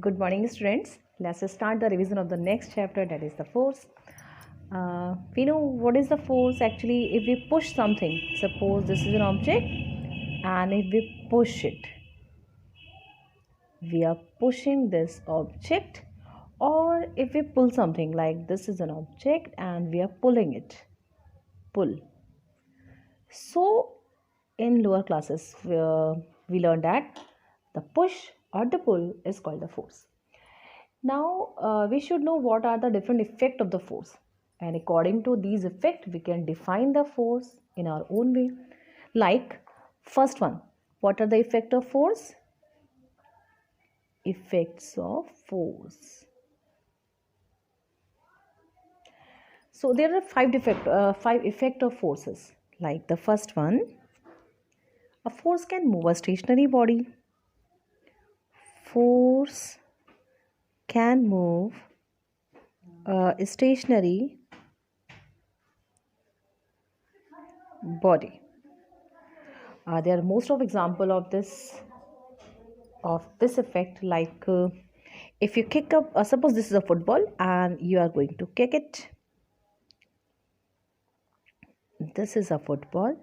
Good morning, students. Let's start the revision of the next chapter, that is the force. We know what is the force actually. If we push something, suppose this is an object, and if we push it, we are pushing this object, or if we pull something, like this is an object and we are pulling it, pull. So, in lower classes, we learned that the push or the pull is called the force. Now, we should know what are the different effects of the force. And according to these effects, we can define the force in our own way. Like, first one, what are the effects of force? Effects of force. So there are five effect of forces. Like the first one, a force can move a stationary body. Force can move a stationary body. There are most of example of this effect, like if you kick up, suppose this is a football and you are going to kick it. This is a football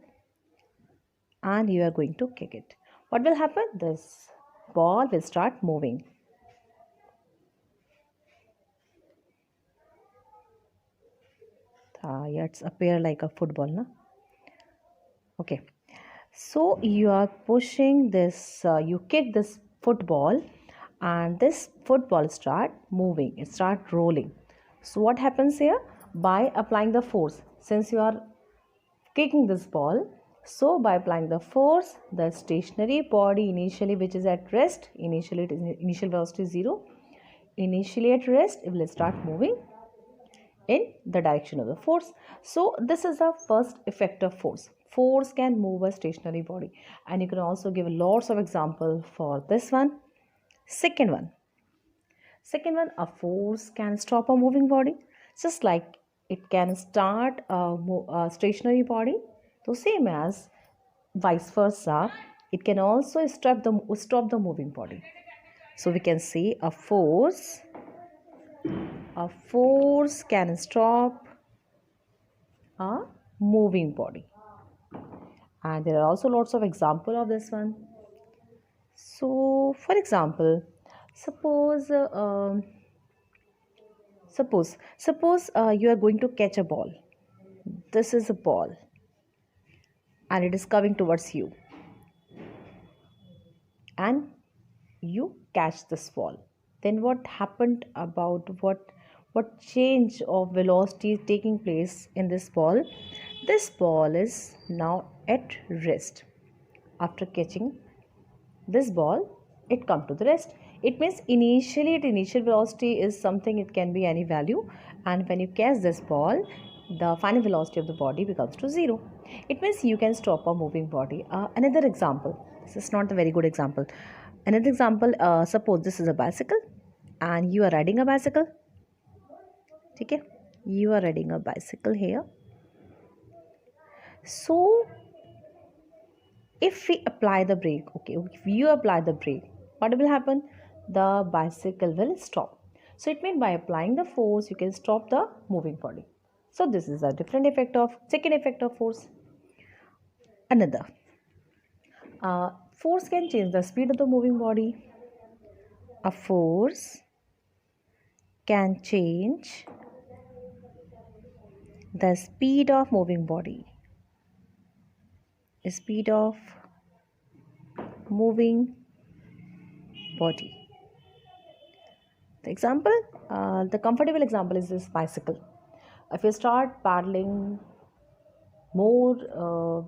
and you are going to kick it. What will happen? This ball will start moving. Yeah, it's appear like a football, na? Okay, so you are pushing this, you kick this football and this football start moving, it start rolling. So what happens here? By applying the force, since you are kicking this ball, so by applying the force, the stationary body initially, which is at rest, initial velocity is 0, initially at rest, it will start moving in the direction of the force. So this is the first effect of force. Force can move a stationary body, and you can also give lots of example for this one. Second one, a force can stop a moving body, just like it can start a stationary body. So same as vice versa, it can also stop the moving body. So we can say a force can stop a moving body, and there are also lots of example of this one. So for example, suppose you are going to catch a ball. This is a ball and it is coming towards you, and you catch this ball. Then what happened about what change of velocity is taking place in this ball? This ball is now at rest. After catching this ball, it come to the rest. It means initially at initial velocity is something, it can be any value, and when you catch this ball, the final velocity of the body becomes to 0. It means you can stop a moving body. Another example, this is not a very good example. Another example, suppose this is a bicycle and you are riding a bicycle. Okay, you are riding a bicycle here. So if we apply the brake, okay, if you apply the brake, what will happen? The bicycle will stop. So it means by applying the force, you can stop the moving body. So this is a different effect of second effect of force. Another, force can change the speed of the moving body. A force can change the speed of moving body. Speed of moving body. The comfortable example is this bicycle. If you start paddling more,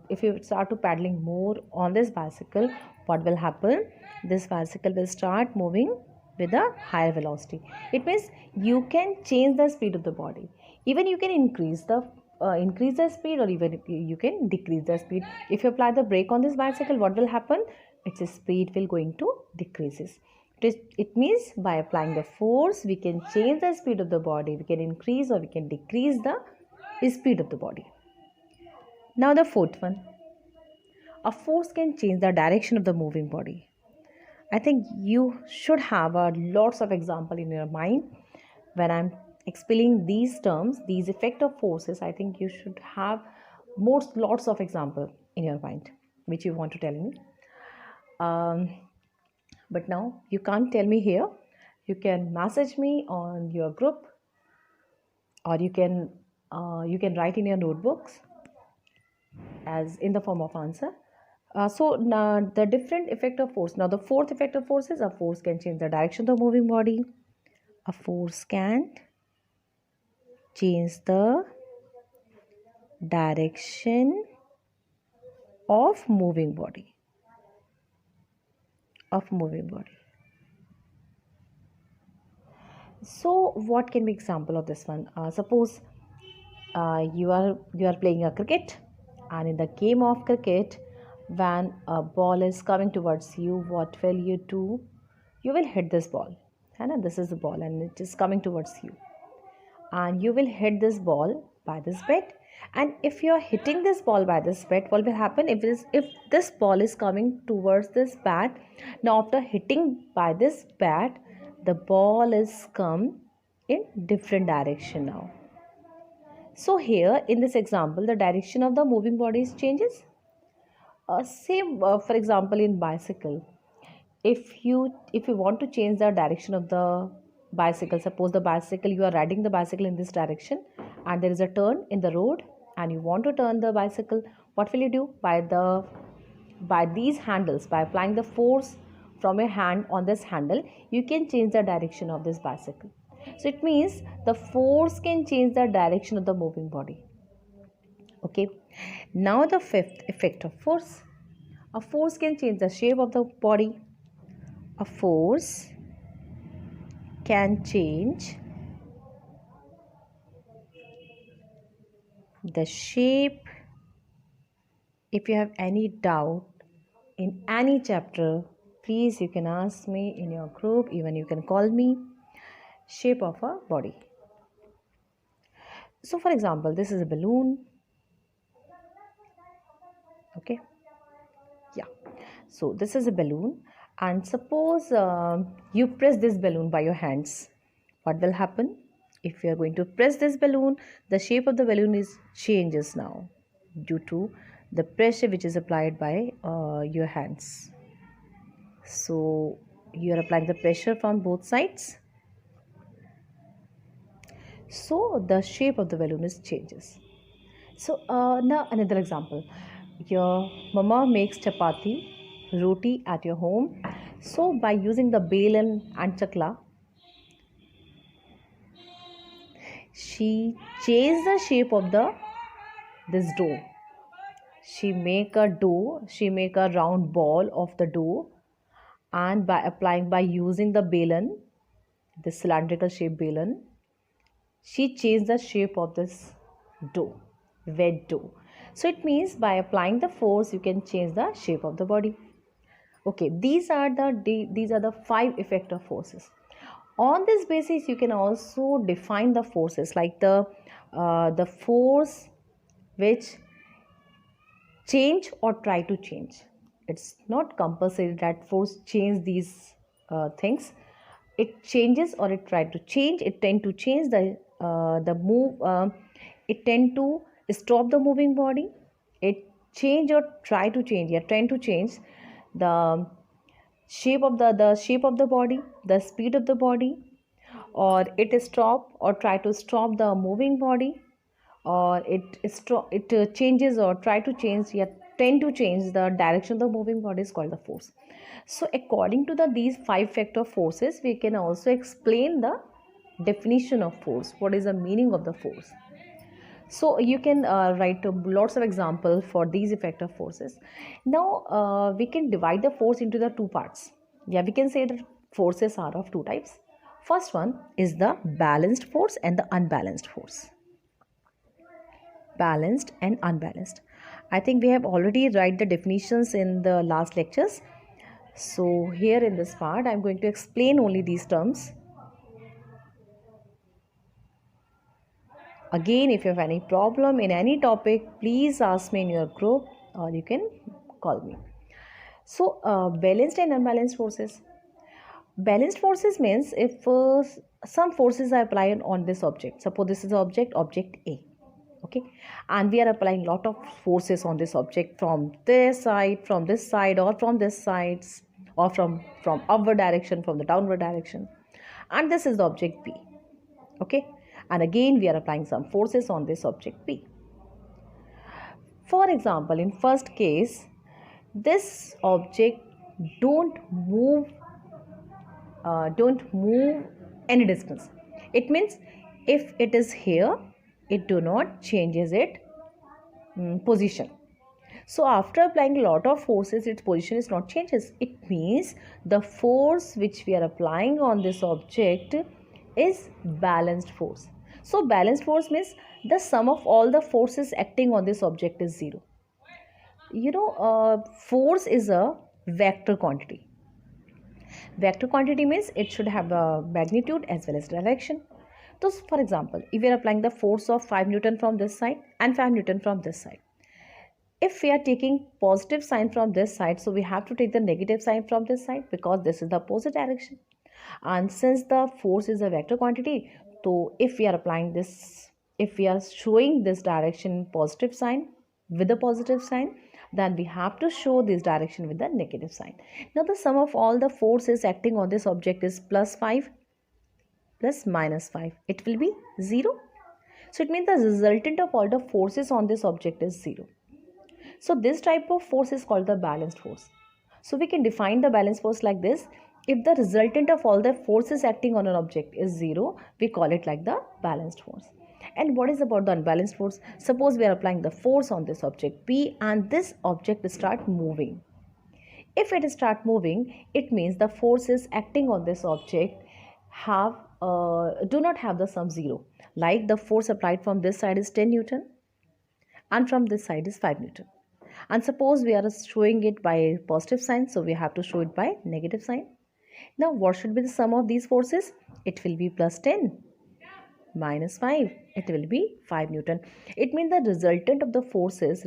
if you start to paddling more on this bicycle, what will happen? This bicycle will start moving with a higher velocity. It means you can change the speed of the body. Even you can increase the speed, or even you can decrease the speed. If you apply the brake on this bicycle, what will happen? Its speed will going to decreases. It means by applying the force, we can change the speed of the body. We can increase or we can decrease the speed of the body. Now the fourth one, a force can change the direction of the moving body. I think you should have lots of example in your mind when I'm explaining these terms, these effective forces. I think you should have lots of example in your mind which you want to tell me. Um, but now you can't tell me here. You can message me on your group, or you can write in your notebooks as in the form of answer. So now the different effective force. Now the fourth effective force is a force can change the direction of the moving body. A force can change the direction of moving body. Of moving body. So what can be example of this one? Suppose you are playing a cricket, and in the game of cricket, when a ball is coming towards you, what will you do? You will hit this ball, and this is the ball, and it is coming towards you, and you will hit this ball by this bat. And if you are hitting this ball by this bat, what will happen if this ball is coming towards this bat? Now after hitting by this bat, the ball is come in different direction now. So here in this example, the direction of the moving bodies changes. Same for example in bicycle. If you want to change the direction of the bicycle, suppose the bicycle, you are riding the bicycle in this direction, and there is a turn in the road, and you want to turn the bicycle. What will you do? By these handles, by applying the force from your hand on this handle, you can change the direction of this bicycle. So it means the force can change the direction of the moving body. Okay, now the fifth effect of force. A force can change the shape of the body. A force can change the shape. If you have any doubt in any chapter, please you can ask me in your group, even you can call me. Shape of a body. So for example, this is a balloon. Okay, yeah, so this is a balloon, and suppose you press this balloon by your hands. What will happen? If you are going to press this balloon, the shape of the balloon is changes now due to the pressure which is applied by your hands. So you are applying the pressure from both sides, so the shape of the balloon is changes. So now another example. Your mama makes chapati, roti at your home. So by using the belan and chakla, she changed the shape of the this dough. She make a dough. She make a round ball of the dough, and by using the belan, the cylindrical shape belan, she changed the shape of this dough, wet dough. So it means by applying the force, you can change the shape of the body. Okay, these are the five effective forces. On this basis, you can also define the forces, like the force which change or try to change. It's not compulsory that force change these things. It changes or it try to change. It tend to change the move. It tend to stop the moving body. It change or try to change. Yeah, tend to change the shape of the shape of the body, the speed of the body, or it stop or try to stop the moving body, or it changes or try to change, yet tend to change the direction of the moving body is called the force. So according to these five factor forces, we can also explain the definition of force. What is the meaning of the force? So you can write lots of examples for these effective forces. Now we can divide the force into the two parts. Yeah, we can say that forces are of two types. First one is the balanced force and the unbalanced force. Balanced and unbalanced. I think we have already write the definitions in the last lectures. So here in this part, I'm going to explain only these terms. Again, if you have any problem in any topic, please ask me in your group, or you can call me. So balanced and unbalanced forces. Balanced forces means if some forces are applied on this object. Suppose this is the object A, okay, and we are applying lot of forces on this object from this side, from this side, or from this sides, or from upward direction, from the downward direction, and this is the object B, okay, and again we are applying some forces on this object B. For example, in first case, this object don't move don't move any distance. It means if it is here, it do not changes its position. So after applying a lot of forces, its position is not changes. It means the force which we are applying on this object is balanced force. So balanced force means the sum of all the forces acting on this object is zero. Force is a vector quantity. Vector quantity means it should have a magnitude as well as direction. So for example, if we are applying the force of 5 Newton from this side and 5 Newton from this side, if we are taking positive sign from this side, so we have to take the negative sign from this side because this is the opposite direction. And since the force is a vector quantity, so if we are applying this, if we are showing this direction positive sign with a positive sign, then we have to show this direction with the negative sign. Now the sum of all the forces acting on this object is plus 5 plus minus 5. It will be 0. So it means the resultant of all the forces on this object is 0. So this type of force is called the balanced force. So we can define the balanced force like this. If the resultant of all the forces acting on an object is 0, we call it like the balanced force. And what is about the unbalanced force? Suppose we are applying the force on this object P and this object start moving. If it start moving, it means the forces acting on this object do not have the sum 0. Like the force applied from this side is 10 Newton and from this side is 5 Newton. And suppose we are showing it by positive sign, so we have to show it by negative sign. Now what should be the sum of these forces? It will be plus 10 minus 5. It will be 5 Newton. It means the resultant forces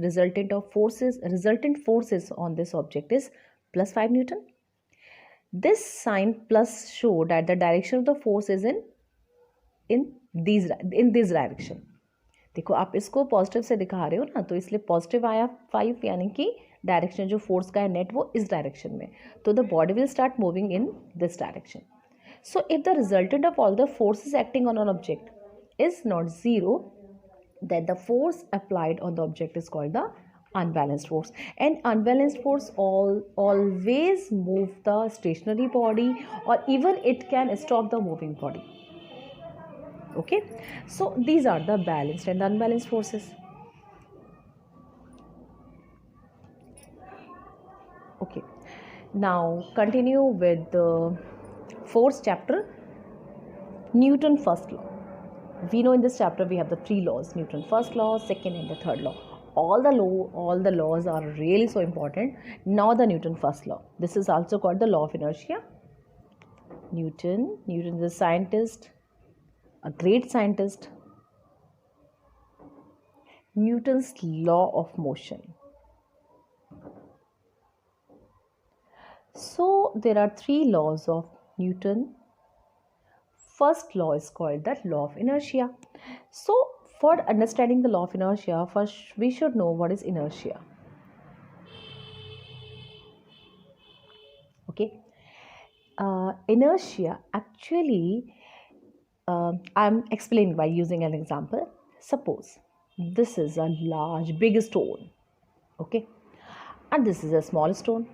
on this object is plus 5 Newton. This sign plus show that the direction of the force is in this direction. देखो आप इसको positive से दिखा रहे हो ना, तो इसलिए पॉजिटिव आया 5, यानी कि डायरेक्शन जो फोर्स का है नेट वो इस डायरेक्शन में, तो the body will start moving in this direction. So if the resultant of all the forces acting on an object is not 0, then the force applied on the object is called the unbalanced force. And unbalanced force always move the stationary body, or even it can stop the moving body. Okay, so these are the balanced and unbalanced forces. Okay, now continue with the fourth chapter, Newton first law. We know in this chapter we have the 3 laws: Newton first law, second and the third law. All the laws are really so important. Now the Newton first law, this is also called the law of inertia. Newton is a scientist, a great scientist. Newton's law of motion. So there are 3 laws of Newton. First law is called the law of inertia. So for understanding the law of inertia, first we should know what is inertia. Okay, inertia actually, I'm explaining by using an example. Suppose this is a large big stone, okay, and this is a small stone,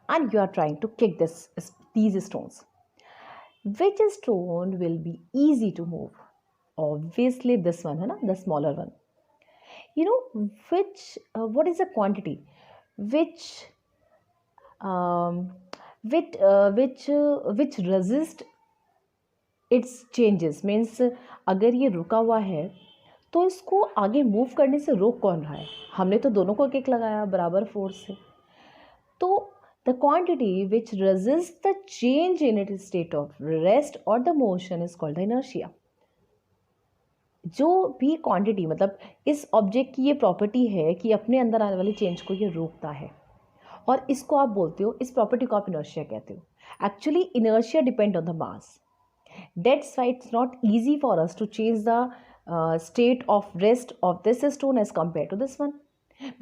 and you are trying to kick these stones. Which stone will be easy to move? Obviously this one, है ना, the smaller one. You know what is the quantity which resist its changes? Means अगर ये रुका हुआ है तो इसको आगे मूव करने से रोक कौन रहा है? हमने तो दोनों को किक लगाया बराबर फोर्स से. तो the quantity which resists the change in its state of rest or the motion is called the inertia. जो भी क्वांटिटी, मतलब इस ऑब्जेक्ट की ये प्रॉपर्टी है कि अपने अंदर आने वाली चेंज को ये रोकता है, और इसको आप बोलते हो, इस प्रॉपर्टी को आप इनर्शिया कहते हो। Actually inertia depend on the mass, that's why it's not easy for us to change the state of rest of this stone as compared to this one,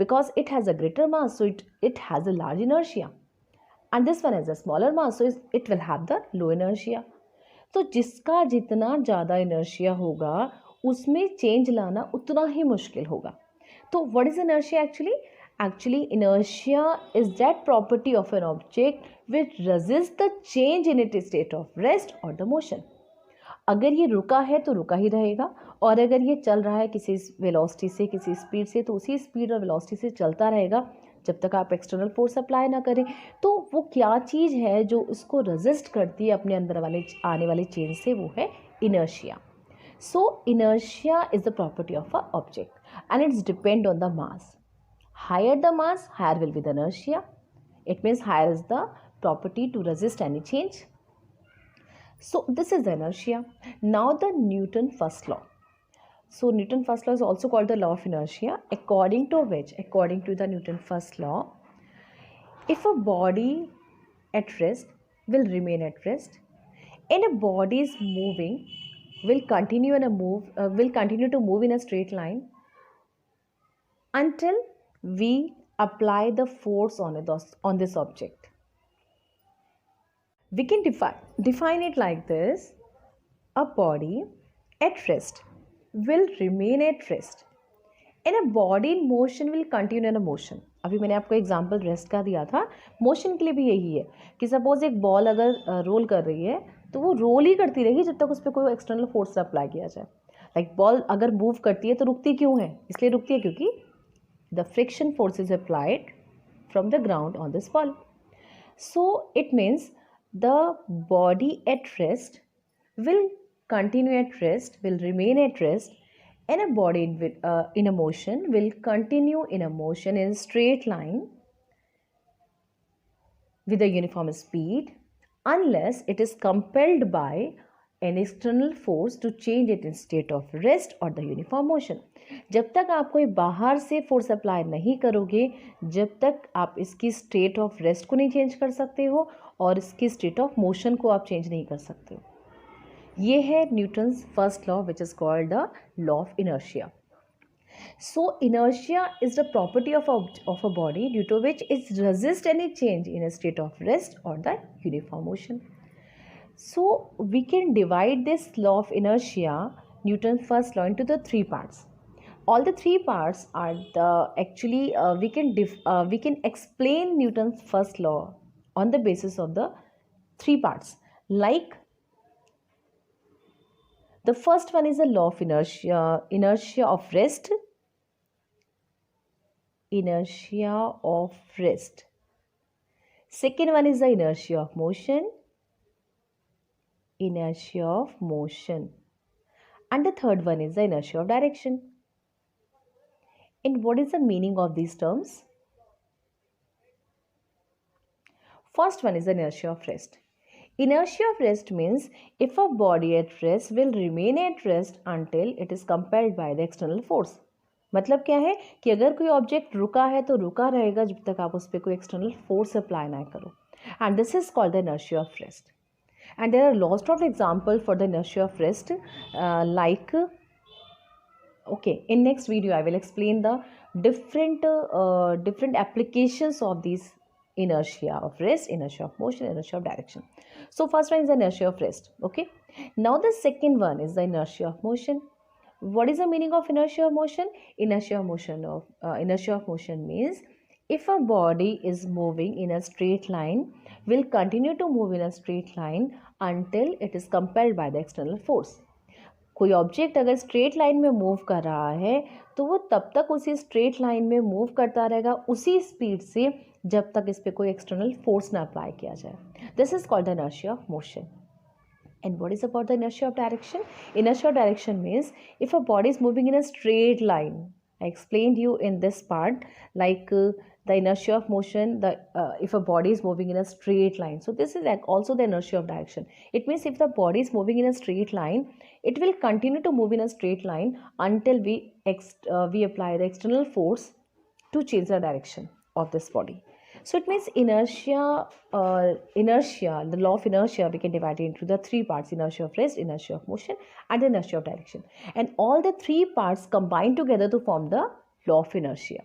because it has a greater mass, so it has a large inertia, and this one has a smaller mass, so it will have the low inertia. तो जिसका जितना ज़्यादा inertia होगा उसमें change लाना उतना ही मुश्किल होगा। तो what is inertia actually? Actually inertia is that property of an object which resist the change in it state of rest और द मोशन। अगर ये रुका है तो रुका ही रहेगा, और अगर ये चल रहा है किसी वेलोसिटी से, किसी स्पीड से, तो उसी स्पीड और वेलोसिटी से चलता रहेगा जब तक आप एक्सटर्नल फोर्स अप्लाई ना करें। तो वो क्या चीज़ है जो उसको रेजिस्ट करती है अपने अंदर वाले आने वाले चेंज से? वो है inertia. So inertia is the property of a object and it's depend on the mass. Higher the mass, higher will be the inertia. It means higher is the property to resist any change. So this is the inertia. Now the Newton first law. So Newton first law is also called the law of inertia, according to which, according to the Newton first law, if a body at rest will remain at rest, and a body is moving will continue to move in a straight line until we apply the force on this object. We can define it like this: a body at rest will remain at rest, and a body in motion will continue in a motion. अभी मैंने आपको example rest का दिया था, motion के लिए भी यही है कि सपोज एक बॉल अगर रोल कर रही है तो वो रोल ही करती रहेगी जब तक उस पर कोई एक्सटर्नल फोर्स अप्लाई किया जाए। लाइक बॉल अगर मूव करती है तो रुकती क्यों है? इसलिए रुकती है क्योंकि the friction force is applied from the ground on this ball. So it means the body at rest will continue at rest, will remain at rest, and a body in a motion will continue in a motion in a straight line with a uniform speed unless it is compelled by an external force to change it in state of rest or the uniform motion. जब तक आप कोई बाहर से force apply नहीं करोगे, जब तक आप इसकी स्टेट ऑफ रेस्ट को नहीं चेंज कर सकते हो और इसकी स्टेट ऑफ मोशन को आप चेंज नहीं कर सकते हो। ये है Newton's first law which is called the law of inertia. So inertia is the property of a body due to which it resist any change in a state of rest और the uniform motion. So we can divide this law of inertia, Newton's first law, into the three parts. All the three parts are the actually we can explain Newton's first law on the basis of the three parts. Like the first one is the law of inertia of rest. Inertia of rest. Second one is the inertia of motion. Inertia of motion. And the third one is the inertia of direction. And what is the meaning of these terms? First one is the inertia of rest. Inertia of rest means if a body at rest will remain at rest until it is compelled by the external force. मतलब क्या है कि अगर कोई object रुका है तो रुका रहेगा जब तक आप उस पर कोई एक्सटर्नल फोर्स अप्लाई ना करो, and this is called the inertia of rest. And there are lots of examples for the inertia of rest, okay, in next video I will explain the different applications of these inertia of rest, inertia of motion, inertia of direction. So first one is the inertia of rest. Okay, now the second one is the inertia of motion. What is the meaning of inertia of motion? Inertia of motion means if a body is moving in a straight line, will continue to move in a straight line until it is compelled by the external force. कोई object अगर straight line में move कर रहा है तो वो तब तक उसी स्ट्रेट लाइन में मूव करता रहेगा उसी स्पीड से जब तक इस पर कोई एक्सटर्नल फोर्स ना अप्लाई किया जाए. This is called the inertia of motion. And what is about the inertia of direction? Inertia of direction means if a body is moving in a straight line. I explained you in this part like the inertia of motion, if a body is moving in a straight line. So this is like also the inertia of direction. It means if the body is moving in a straight line, it will continue to move in a straight line until we apply the external force to change the direction of this body. So it means inertia, the law of inertia, we can divide it into the three parts: inertia of rest, inertia of motion, and inertia of direction. And all the three parts combine together to form the law of inertia,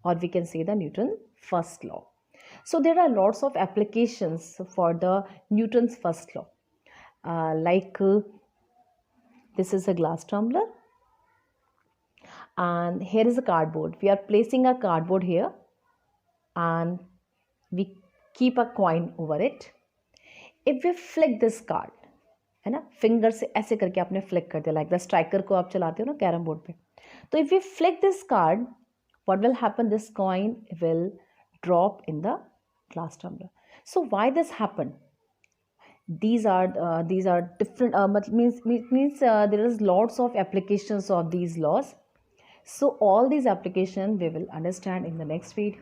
or we can say the Newton's first law. So there are lots of applications for the Newton's first law. This is a glass tumbler, and here is a cardboard. We are placing a cardboard here, and we keep a coin over it. If we flick this card, है ना, finger से ऐसे करके आपने flick कर दिया, like the striker को आप चलाते हो ना कैरम बोर्ड पे. तो if you flick this card, what will happen? This coin will drop in the glass tumbler. So why this happen? These are different. Means there is lots of applications of these laws. So all these applications we will understand in the next video.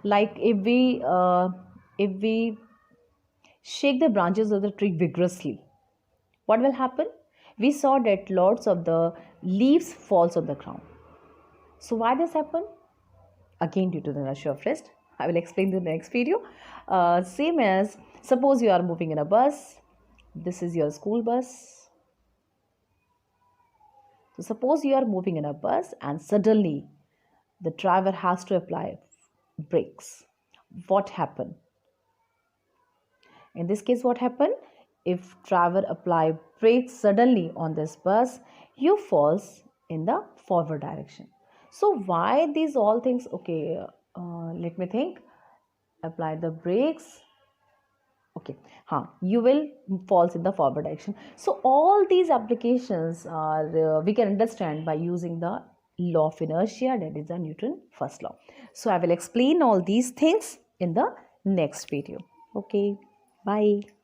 Like if we shake the branches of the tree vigorously, what will happen? We saw that lots of the leaves falls on the ground. So why this happen? Again, due to the inertia of rest. I will explain in the next video. Same as, suppose you are moving in a bus. This is your school bus. So suppose you are moving in a bus and suddenly the driver has to apply brakes. What happened? In this case, what happened? If driver apply brakes suddenly on this bus, you falls in the forward direction. So why these all things? Okay, let me think. Apply the brakes. Okay, you will falls in the forward direction. So all these applications are we can understand by using the law of inertia, that is the Newton's first law. So I will explain all these things in the next video. Okay, bye.